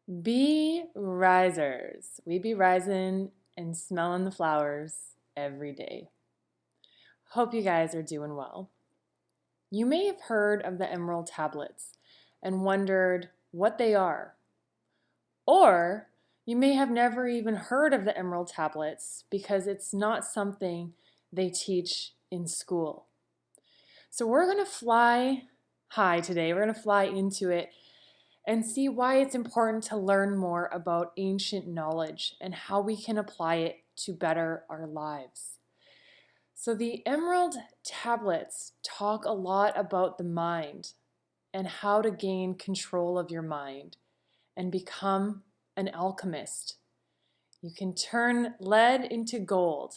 Be risers. We be rising and smelling the flowers every day. Hope you guys are doing well. You may have heard of the emerald tablets and wondered what they are. Or you may have never even heard of the emerald tablets because it's not something they teach in school. So we're going to fly high today. We're going to fly into it and see why it's important to learn more about ancient knowledge and how we can apply it to better our lives. So the emerald tablets talk a lot about the mind and how to gain control of your mind and become an alchemist. You can turn lead into gold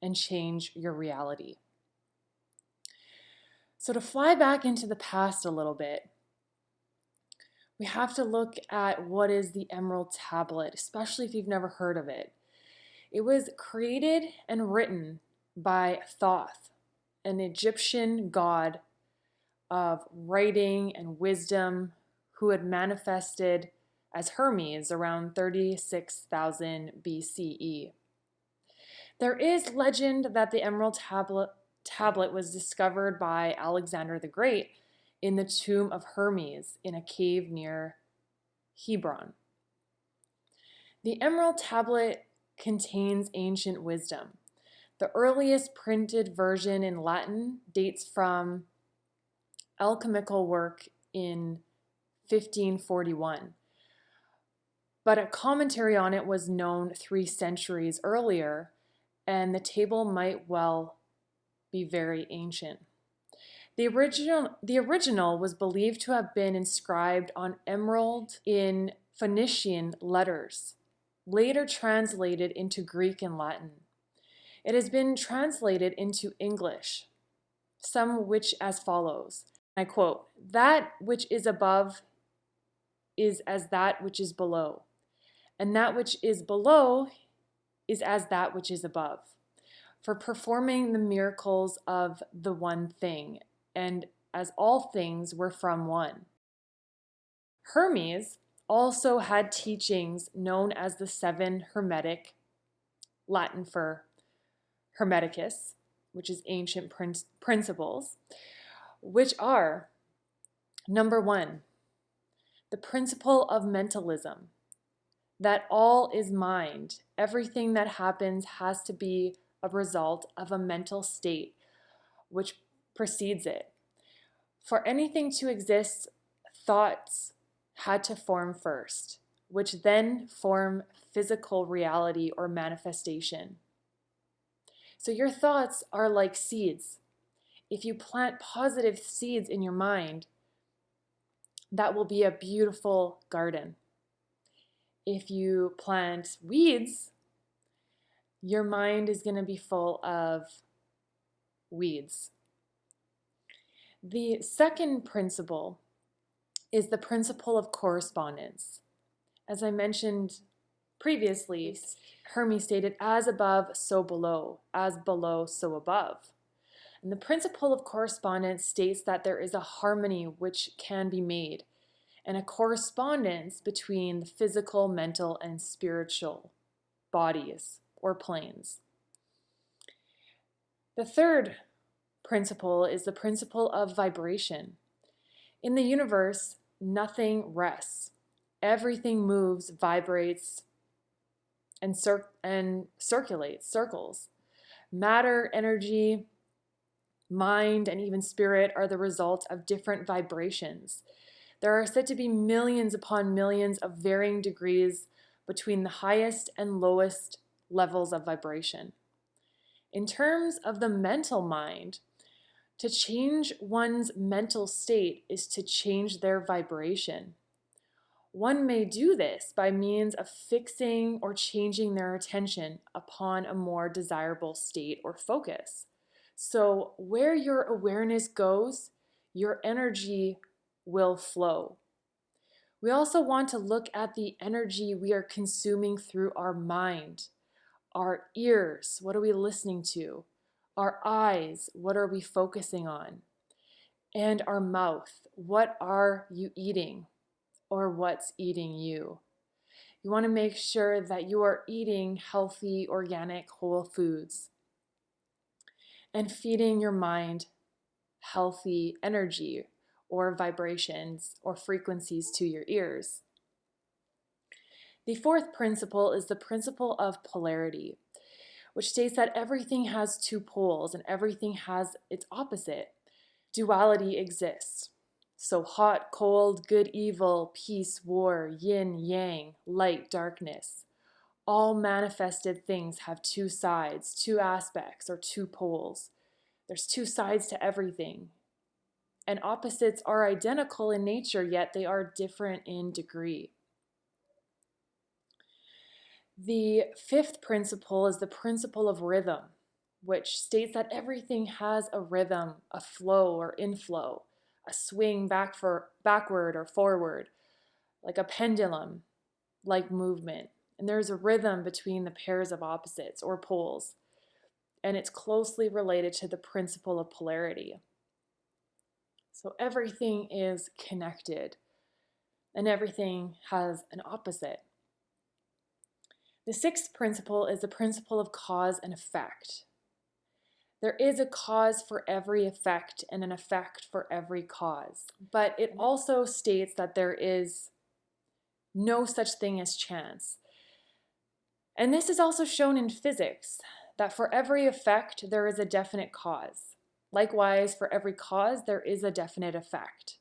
and change your reality. So to fly back into the past a little bit, we have to look at what is the emerald tablet, especially if you've never heard of it. It was created and written by Thoth, an Egyptian god of writing and wisdom who had manifested as Hermes around 36,000 BCE. There is legend that the emerald tablet was discovered by Alexander the Great in the tomb of Hermes in a cave near Hebron. The emerald tablet contains ancient wisdom. The earliest printed version in Latin dates from alchemical work in 1541, but a commentary on it was known 3 centuries earlier, and the table might well be very ancient. The original was believed to have been inscribed on emerald in Phoenician letters, later translated into Greek and Latin. It has been translated into English, some which as follows. I quote, "That which is above is as that which is below, and that which is below is as that which is above, for performing the miracles of the one thing, and as all things were from one." Hermes also had teachings known as the 7 Hermetic, Latin for Hermeticus, which is ancient principles, which are, number 1, the principle of mentalism, that all is mind. Everything that happens has to be a result of a mental state which precedes it. For anything to exist, thoughts had to form first, which then form physical reality or manifestation. So your thoughts are like seeds. If you plant positive seeds in your mind, that will be a beautiful garden. If you plant weeds, your mind is going to be full of weeds. The second principle is the principle of correspondence. As I mentioned previously, Hermes stated, "As above, so below, as below, so above." And the principle of correspondence states that there is a harmony which can be made and a correspondence between the physical, mental, and spiritual bodies or planes. The third principle is the principle of vibration. In the universe, nothing rests. Everything moves, vibrates, and circulates, circles. Matter, energy, mind, and even spirit are the result of different vibrations. There are said to be millions upon millions of varying degrees between the highest and lowest levels of vibration. In terms of the mental mind, to change one's mental state is to change their vibration. One may do this by means of fixing or changing their attention upon a more desirable state or focus. So where your awareness goes, your energy will flow. We also want to look at the energy we are consuming through our mind, our ears, what are we listening to? Our eyes, what are we focusing on? And our mouth, what are you eating? or what's eating you. You want to make sure that you are eating healthy, organic, whole foods and feeding your mind healthy energy or vibrations or frequencies to your ears. The fourth principle is the principle of polarity, which states that everything has two poles and everything has its opposite. Duality exists. So hot, cold, good, evil, peace, war, yin, yang, light, darkness. All manifested things have two sides, two aspects, or two poles. There's two sides to everything. And opposites are identical in nature, yet they are different in degree. The fifth principle is the principle of rhythm, which states that everything has a rhythm, a flow or inflow, a swing backward or forward, like a pendulum, like movement. And there's a rhythm between the pairs of opposites or poles, and it's closely related to the principle of polarity. So everything is connected, and everything has an opposite. The sixth principle is the principle of cause and effect. There is a cause for every effect and an effect for every cause, but it also states that there is no such thing as chance. And this is also shown in physics, that for every effect there is a definite cause. Likewise, for every cause there is a definite effect.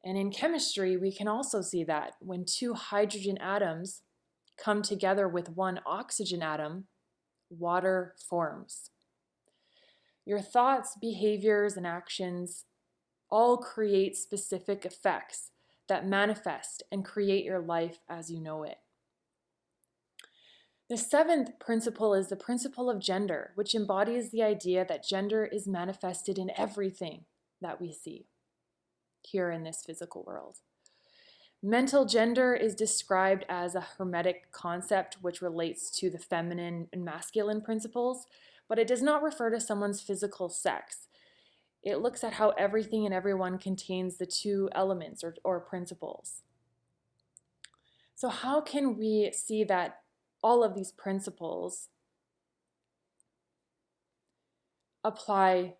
And in chemistry, we can also see that when two hydrogen atoms come together with one oxygen atom, water forms. Your thoughts, behaviors, and actions all create specific effects that manifest and create your life as you know it. The seventh principle is the principle of gender, which embodies the idea that gender is manifested in everything that we see here in this physical world. Mental gender is described as a Hermetic concept which relates to the feminine and masculine principles, but it does not refer to someone's physical sex. It looks at how everything and everyone contains the two elements or principles. So how can we see that all of these principles apply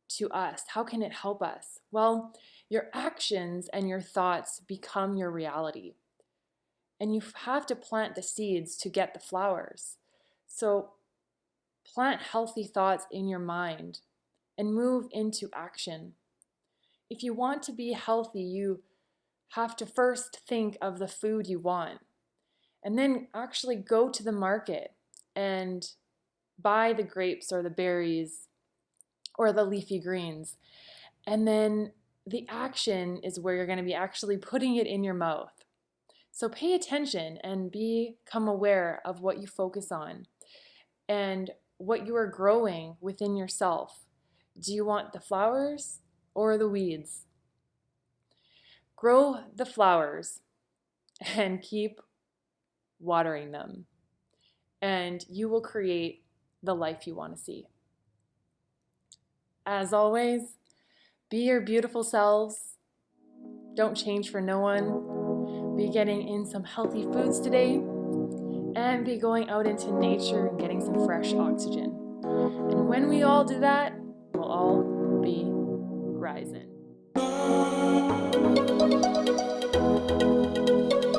to us? How can it help us? Well, your actions and your thoughts become your reality. And you have to plant the seeds to get the flowers. So plant healthy thoughts in your mind and move into action. If you want to be healthy, you have to first think of the food you want, and then actually go to the market and buy the grapes or the berries or the leafy greens. And then the action is where you're going to be actually putting it in your mouth. So pay attention and become aware of what you focus on and what you are growing within yourself. Do you want the flowers or the weeds? Grow the flowers and keep watering them, and you will create the life you want to see. As always, be your beautiful selves. Don't change for no one. Be getting in some healthy foods today, and be going out into nature and getting some fresh oxygen. And when we all do that, we'll all be rising.